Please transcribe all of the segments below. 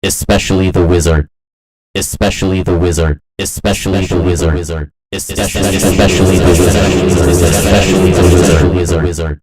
especially the wizard, especially the wizard, especially the wizard, especially the wizard.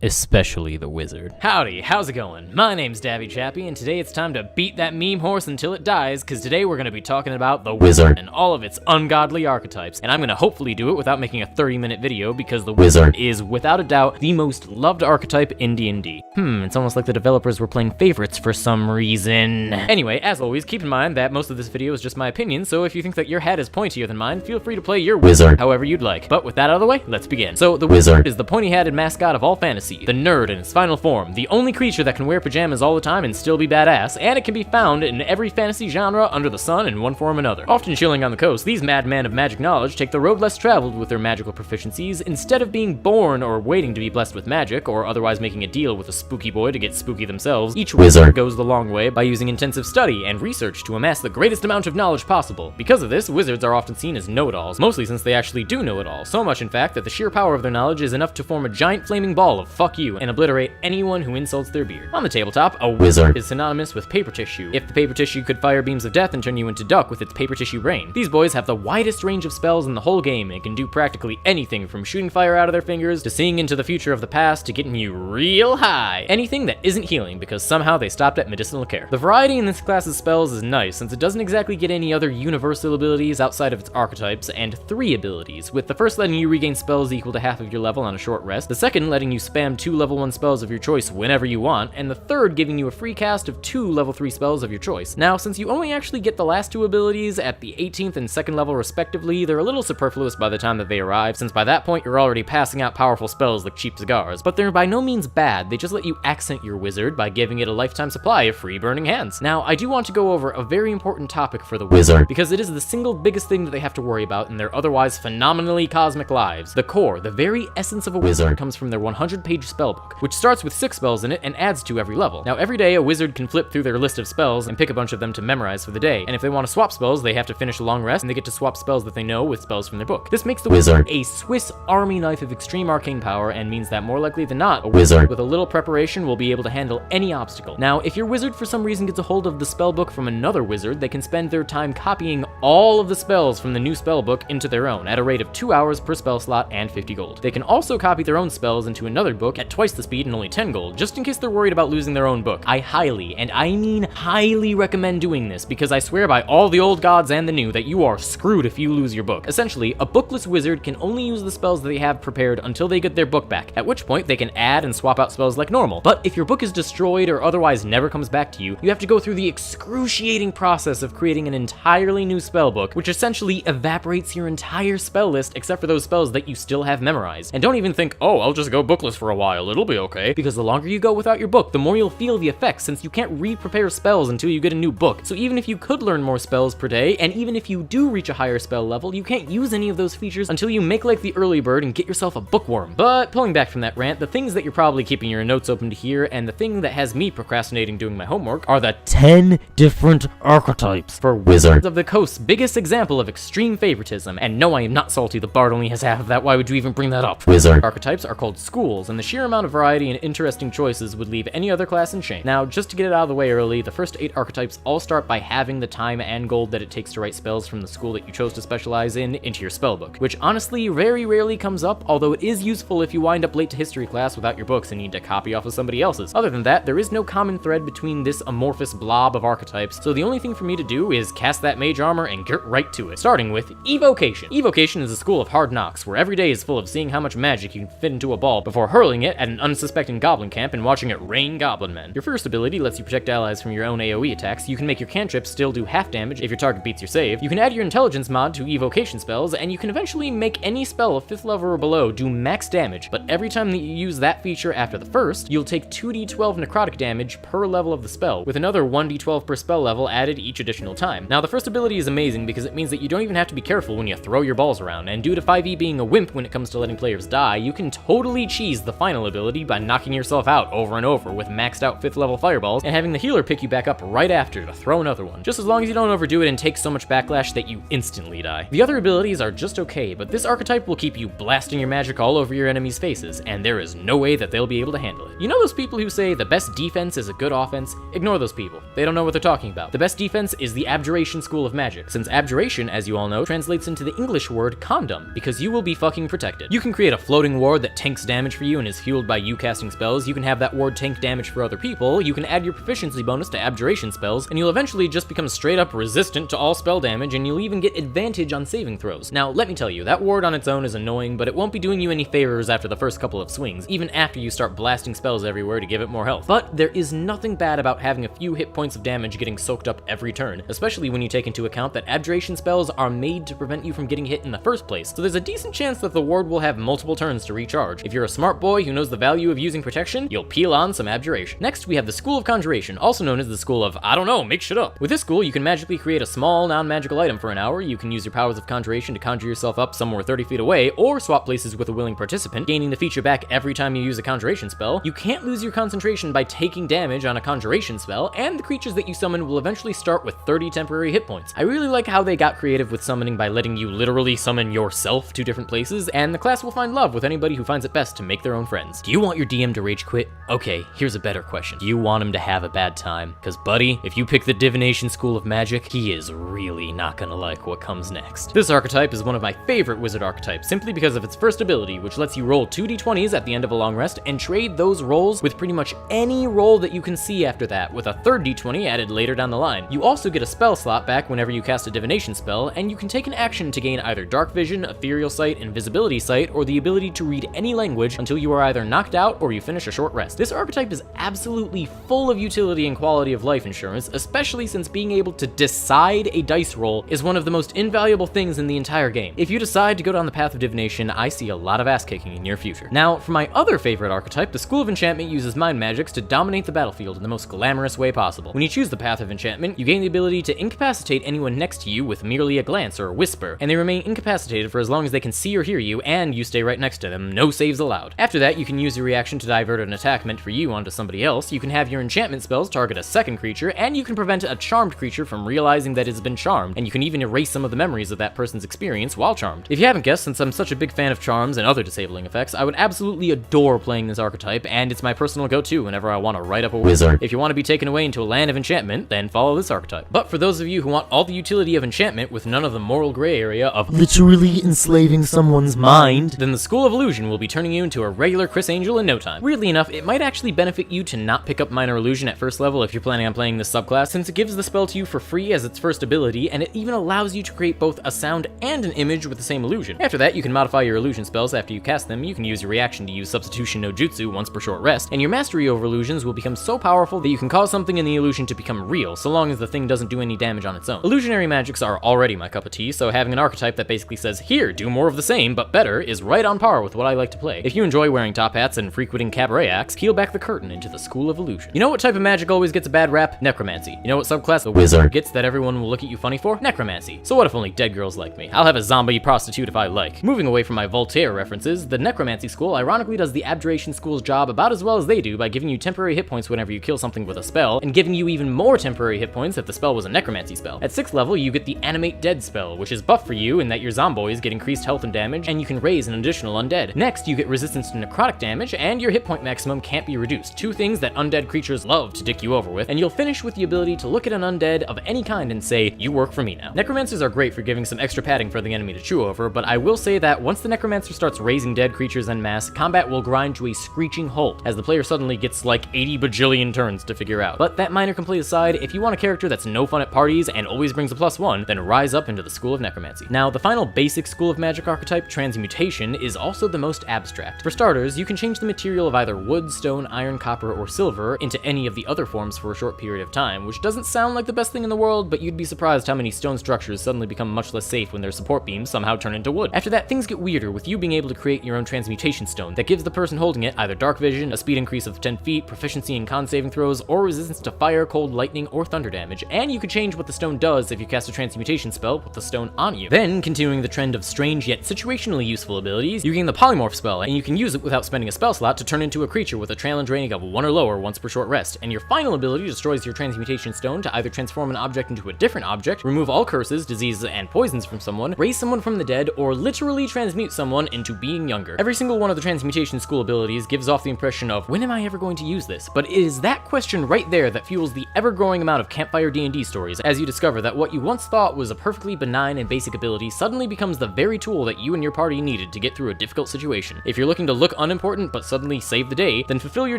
Especially the wizard. Howdy, how's it going? My name's Davvy Chappy, and today it's time to beat that meme horse until it dies, because today we're going to be talking about the wizard and all of its ungodly archetypes, and I'm going to hopefully do it without making a 30-minute video, because the wizard is, without a doubt, the most loved archetype in D&D. It's almost like the developers were playing favorites for some reason. Anyway, as always, keep in mind that most of this video is just my opinion, so if you think that your hat is pointier than mine, feel free to play your wizard however you'd like. But with that out of the way, let's begin. So, the wizard is the pointy-hatted mascot of all fantasy, the nerd in its final form, the only creature that can wear pajamas all the time and still be badass, and it can be found in every fantasy genre under the sun in one form or another. Often chilling on the coast, these madmen of magic knowledge take the road less traveled with their magical proficiencies, instead of being born or waiting to be blessed with magic, or otherwise making a deal with a spooky boy to get spooky themselves. Each wizard goes the long way by using intensive study and research to amass the greatest amount of knowledge possible. Because of this, wizards are often seen as know-it-alls, mostly since they actually do know it all, so much in fact that the sheer power of their knowledge is enough to form a giant flaming ball of fuck you and obliterate anyone who insults their beard. On the tabletop, a wizard is synonymous with paper tissue. If the paper tissue could fire beams of death and turn you into duck with its paper tissue brain. These boys have the widest range of spells in the whole game and can do practically anything from shooting fire out of their fingers to seeing into the future of the past to getting you real high. Anything that isn't healing because somehow they stopped at medicinal care. The variety in this class's spells is nice since it doesn't exactly get any other universal abilities outside of its archetypes, and 3 abilities, with the first letting you regain spells equal to half of your level on a short rest, the second letting you spam 2 level 1 spells of your choice whenever you want, and the third giving you a free cast of 2 level 3 spells of your choice. Now, since you only actually get the last 2 abilities at the 18th and 2nd level respectively, they're a little superfluous by the time that they arrive, since by that point you're already passing out powerful spells like cheap cigars, but they're by no means bad. They just let you accent your wizard by giving it a lifetime supply of free burning hands. Now, I do want to go over a very important topic for the wizard, because it is the single biggest thing that they have to worry about in their otherwise phenomenally cosmic lives. The core, the very essence of a wizard, comes from their 100-page spellbook, which starts with 6 spells in it and adds to every level. Now, every day a wizard can flip through their list of spells and pick a bunch of them to memorize for the day, and if they want to swap spells, they have to finish a long rest and they get to swap spells that they know with spells from their book. This makes the wizard a Swiss Army knife of extreme arcane power and means that more likely than not, a wizard with a little preparation will be able to handle any obstacle. Now, if your wizard for some reason gets a hold of the spellbook from another wizard, they can spend their time copying all of the spells from the new spellbook into their own at a rate of 2 hours per spell slot and 50 gold. They can also copy their own spells into another book at twice the speed and only 10 gold, just in case they're worried about losing their own book. I highly, and I mean highly recommend doing this, because I swear by all the old gods and the new that you are screwed if you lose your book. Essentially, a bookless wizard can only use the spells that they have prepared until they get their book back, at which point they can add and swap out spells like normal. But if your book is destroyed or otherwise never comes back to you, you have to go through the excruciating process of creating an entirely new spellbook, which essentially evaporates your entire spell list except for those spells that you still have memorized. And don't even think, oh, I'll just go bookless for a while, it'll be okay, because the longer you go without your book, the more you'll feel the effects, since you can't re-prepare spells until you get a new book. So even if you could learn more spells per day, and even if you do reach a higher spell level, you can't use any of those features until you make like the early bird and get yourself a bookworm. But pulling back from that rant, the things that you're probably keeping your notes open to hear, and the thing that has me procrastinating doing my homework, are the 10 different archetypes for Wizards of the Coast's biggest example of extreme favoritism. And no, I am not salty, the bard only has half of that, why would you even bring that up? Wizard archetypes are called schools, and the sheer amount of variety and interesting choices would leave any other class in shame. Now, just to get it out of the way early, the first 8 archetypes all start by having the time and gold that it takes to write spells from the school that you chose to specialize in into your spellbook, which honestly very rarely comes up, although it is useful if you wind up late to history class without your books and need to copy off of somebody else's. Other than that, there is no common thread between this amorphous blob of archetypes, so the only thing for me to do is cast that mage armor and get right to it, starting with Evocation. Evocation is a school of hard knocks, where every day is full of seeing how much magic you can fit into a ball before hurling it at an unsuspecting goblin camp and watching it rain goblin men. Your first ability lets you protect allies from your own AoE attacks. You can make your cantrips still do half damage if your target beats your save. You can add your intelligence mod to evocation spells, and you can eventually make any spell of 5th level or below do max damage, but every time that you use that feature after the first, you'll take 2d12 necrotic damage per level of the spell, with another 1d12 per spell level added each additional time. Now, the first ability is amazing because it means that you don't even have to be careful when you throw your balls around, and due to 5e being a wimp when it comes to letting players die, you can totally cheese the final ability by knocking yourself out over and over with maxed out 5th level fireballs, and having the healer pick you back up right after to throw another one, just as long as you don't overdo it and take so much backlash that you instantly die. The other abilities are just okay, but this archetype will keep you blasting your magic all over your enemies' faces, and there is no way that they'll be able to handle it. You know those people who say the best defense is a good offense? Ignore those people. They don't know what they're talking about. The best defense is the Abjuration school of magic, since Abjuration, as you all know, translates into the English word condom, because you will be fucking protected. You can create a floating ward that tanks damage for you and is fueled by you casting spells. You can have that ward tank damage for other people. You can add your proficiency bonus to Abjuration spells, and you'll eventually just become straight up resistant to all spell damage, and you'll even get advantage on saving throws. Now, let me tell you, that ward on its own is annoying, but it won't be doing you any favors after the first couple of swings, even after you start blasting spells everywhere to give it more health. But there is nothing bad about having a few hit points of damage getting soaked up every turn, especially when you take into account that Abjuration spells are made to prevent you from getting hit in the first place, so there's a decent chance that the ward will have multiple turns to recharge. If you're a smart boy who knows the value of using protection, you'll peel on some Abjuration. Next, we have the School of Conjuration, also known as the School of, I don't know, make shit up. With this school, you can magically create a small, non-magical item for an hour. You can use your powers of Conjuration to conjure yourself up somewhere 30 feet away, or swap places with a willing participant, gaining the feature back every time you use a Conjuration spell. You can't lose your concentration by taking damage on a Conjuration spell, and the creatures that you summon will eventually start with 30 temporary hit points. I really like how they got creative with summoning by letting you literally summon yourself to different places, and the class will find love with anybody who finds it best to make their own friends. Do you want your DM to rage quit? Okay, here's a better question. Do you want him to have a bad time? Cause buddy, if you pick the Divination School of Magic, he is really not gonna like what comes next. This archetype is one of my favorite wizard archetypes, simply because of its first ability, which lets you roll 2d20s at the end of a long rest, and trade those rolls with pretty much any roll that you can see after that, with a third d20 added later down the line. You also get a spell slot back whenever you cast a divination spell, and you can take an action to gain either Dark Vision, Ethereal Sight, Invisibility Sight, or the ability to read any language until you are either knocked out or you finish a short rest. This archetype is absolutely full of utility and quality of life insurance, especially since being able to decide a dice roll is one of the most invaluable things in the entire game. If you decide to go down the path of divination, I see a lot of ass kicking in your future. Now, for my other favorite archetype, the School of Enchantment uses mind magics to dominate the battlefield in the most glamorous way possible. When you choose the path of enchantment, you gain the ability to incapacitate anyone next to you with merely a glance or a whisper, and they remain incapacitated for as long as they can see or hear you, and you stay right next to them, no saves allowed. After that, you can use your reaction to divert an attack meant for you onto somebody else. You can have your enchantment spells target a second creature, and you can prevent a charmed creature from realizing that it's been charmed, and you can even erase some of the memories of that person's experience while charmed. If you haven't guessed, since I'm such a big fan of charms and other disabling effects, I would absolutely adore playing this archetype, and it's my personal go-to whenever I want to write up a wizard. If you want to be taken away into a land of enchantment, then follow this archetype. But for those of you who want all the utility of enchantment with none of the moral gray area of Literally enslaving someone's mind, then the School of Illusion will be turning you into a regular Chris Angel in no time. Weirdly enough, it might actually benefit you to not pick up Minor Illusion at first level if you're planning on playing this subclass, since it gives the spell to you for free as its first ability, and it even allows you to create both a sound and an image with the same illusion. After that, you can modify your illusion spells after you cast them. You can use your reaction to use Substitution no Jutsu once per short rest, and your mastery over illusions will become so powerful that you can cause something in the illusion to become real, so long as the thing doesn't do any damage on its own. Illusionary magics are already my cup of tea, so having an archetype that basically says, here, do more of the same, but better, is right on par with what I like to play. If you enjoy wearing top hats and frequenting cabaret acts, peel back the curtain into the School of Illusion. You know what type of magic always gets a bad rap? Necromancy. You know what subclass the wizard gets that everyone will look at you funny for? Necromancy. So what if only dead girls like me? I'll have a zombie prostitute if I like. Moving away from my Voltaire references, the Necromancy School ironically does the Abjuration School's job about as well as they do by giving you temporary hit points whenever you kill something with a spell, and giving you even more temporary hit points if the spell was a Necromancy spell. At 6th level, you get the Animate Dead spell, which is buff for you in that your zomboids get increased health and damage, and you can raise an additional undead. Next, you get resistance to necrotic damage, and your hit point maximum can't be reduced, two things that undead creatures love to dick you over with, and you'll finish with the ability to look at an undead of any kind and say, you work for me now. Necromancers are great for giving some extra padding for the enemy to chew over, but I will say that once the Necromancer starts raising dead creatures en masse, combat will grind to a screeching halt, as the player suddenly gets like 80 bajillion turns to figure out. But that minor complaint aside, if you want a character that's no fun at parties and always brings a +1, then rise up into the School of Necromancy. Now, the final basic School of Magic archetype, Transmutation, is also the most abstract. For starters, you can change the material of either wood, stone, iron, copper, or silver into any of the other forms for a short period of time, which doesn't sound like the best thing in the world, but you'd be surprised how many stone structures suddenly become much less safe when their support beams somehow turn into wood. After that, things get weirder, with you being able to create your own transmutation stone that gives the person holding it either dark vision, a speed increase of 10 feet, proficiency in con saving throws, or resistance to fire, cold, lightning, or thunder damage, and you could change what the stone does if you cast a transmutation spell with the stone on you. Then, continuing the trend of strange yet situationally useful abilities, you gain the polymorph spell, and you can use it with without spending a spell slot to turn into a creature with a challenge rating of 1 or lower once per short rest, and your final ability destroys your Transmutation Stone to either transform an object into a different object, remove all curses, diseases, and poisons from someone, raise someone from the dead, or literally transmute someone into being younger. Every single one of the Transmutation School abilities gives off the impression of, when am I ever going to use this? But it is that question right there that fuels the ever-growing amount of campfire D&D stories, as you discover that what you once thought was a perfectly benign and basic ability suddenly becomes the very tool that you and your party needed to get through a difficult situation. If you're looking to look unimportant but suddenly save the day, then fulfill your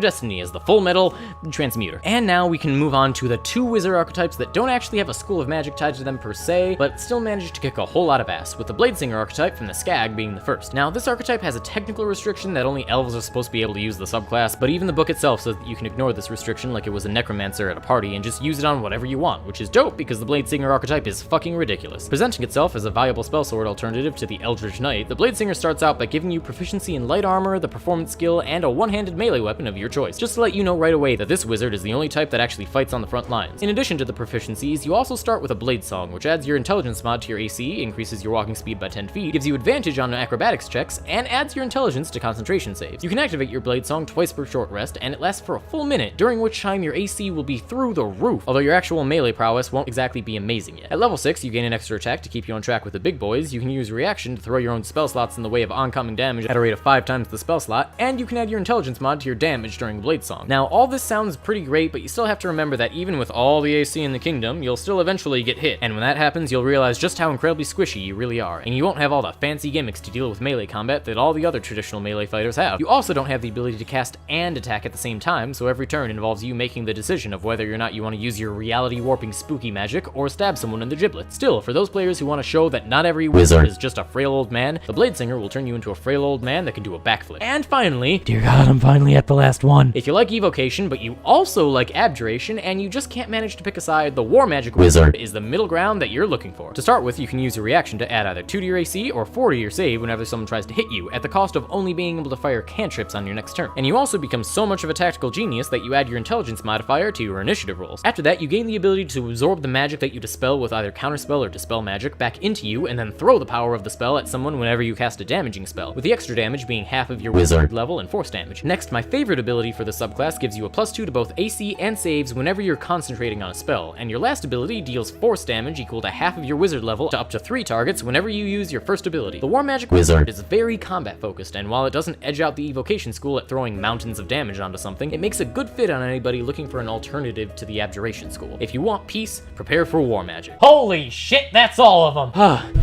destiny as the Full Metal Transmuter. And now we can move on to the 2 wizard archetypes that don't actually have a school of magic tied to them per se, but still manage to kick a whole lot of ass, with the Bladesinger archetype from the Skag being the first. Now, this archetype has a technical restriction that only elves are supposed to be able to use the subclass, but even the book itself says that you can ignore this restriction like it was a necromancer at a party and just use it on whatever you want, which is dope because the Bladesinger archetype is fucking ridiculous. Presenting itself as a valuable spellsword alternative to the Eldritch Knight, the Bladesinger starts out by giving you proficiency in light armor, the performance skill, and a one-handed melee weapon of your choice, just to let you know right away that this wizard is the only type that actually fights on the front lines. In addition to the proficiencies, you also start with a blade song, which adds your intelligence mod to your AC, increases your walking speed by 10 feet, gives you advantage on acrobatics checks, and adds your intelligence to concentration saves. You can activate your blade song twice per short rest, and it lasts for a full minute, during which time your AC will be through the roof, although your actual melee prowess won't exactly be amazing yet. At level 6, you gain an extra attack to keep you on track with the big boys, you can use reaction to throw your own spell slots in the way of oncoming damage at a rate of 5 times the spell slot, and you can add your intelligence mod to your damage during blade song. Now, all this sounds pretty great, but you still have to remember that even with all the AC in the kingdom, you'll still eventually get hit, and when that happens, you'll realize just how incredibly squishy you really are, and you won't have all the fancy gimmicks to deal with melee combat that all the other traditional melee fighters have. You also don't have the ability to cast and attack at the same time, so every turn involves you making the decision of whether or not you want to use your reality warping spooky magic or stab someone in the giblets. Still, for those players who want to show that not every wizard is just a frail old man, the Bladesinger will turn you into a frail old man that can do a backflip. And finally, dear God, I'm finally at the last one. If you like Evocation, but you also like Abjuration, and you just can't manage to pick a side, the War Magic Wizard is the middle ground that you're looking for. To start with, you can use your reaction to add either 2 to your AC or 4 to your save whenever someone tries to hit you, at the cost of only being able to fire cantrips on your next turn. And you also become so much of a tactical genius that you add your intelligence modifier to your initiative rolls. After that, you gain the ability to absorb the magic that you dispel with either counterspell or dispel magic back into you, and then throw the power of the spell at someone whenever you cast a damaging spell, with the extra damage being half of your wizard level and force damage. Next, my favorite ability for the subclass gives you a +2 to both AC and saves whenever you're concentrating on a spell, and your last ability deals force damage equal to half of your wizard level to up to 3 targets whenever you use your first ability. The War Magic Wizard is very combat focused, and while it doesn't edge out the Evocation school at throwing mountains of damage onto something, it makes a good fit on anybody looking for an alternative to the Abjuration school. If you want peace, prepare for War Magic. Holy shit, that's all of them!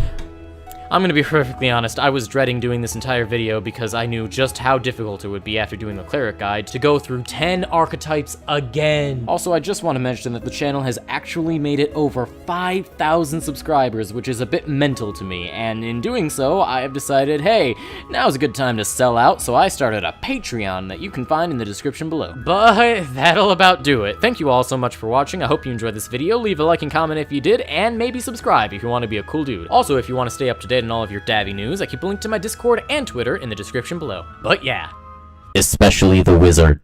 I'm gonna be perfectly honest, I was dreading doing this entire video because I knew just how difficult it would be after doing the Cleric Guide to go through 10 archetypes again. Also, I just want to mention that the channel has actually made it over 5,000 subscribers, which is a bit mental to me, and in doing so, I have decided, hey, now's a good time to sell out, so I started a Patreon that you can find in the description below. But that'll about do it. Thank you all so much for watching, I hope you enjoyed this video, leave a like and comment if you did, and maybe subscribe if you want to be a cool dude. Also, if you want to stay up to date on all of your Davvy news, I keep a link to my Discord and Twitter in the description below. But yeah. Especially the wizard.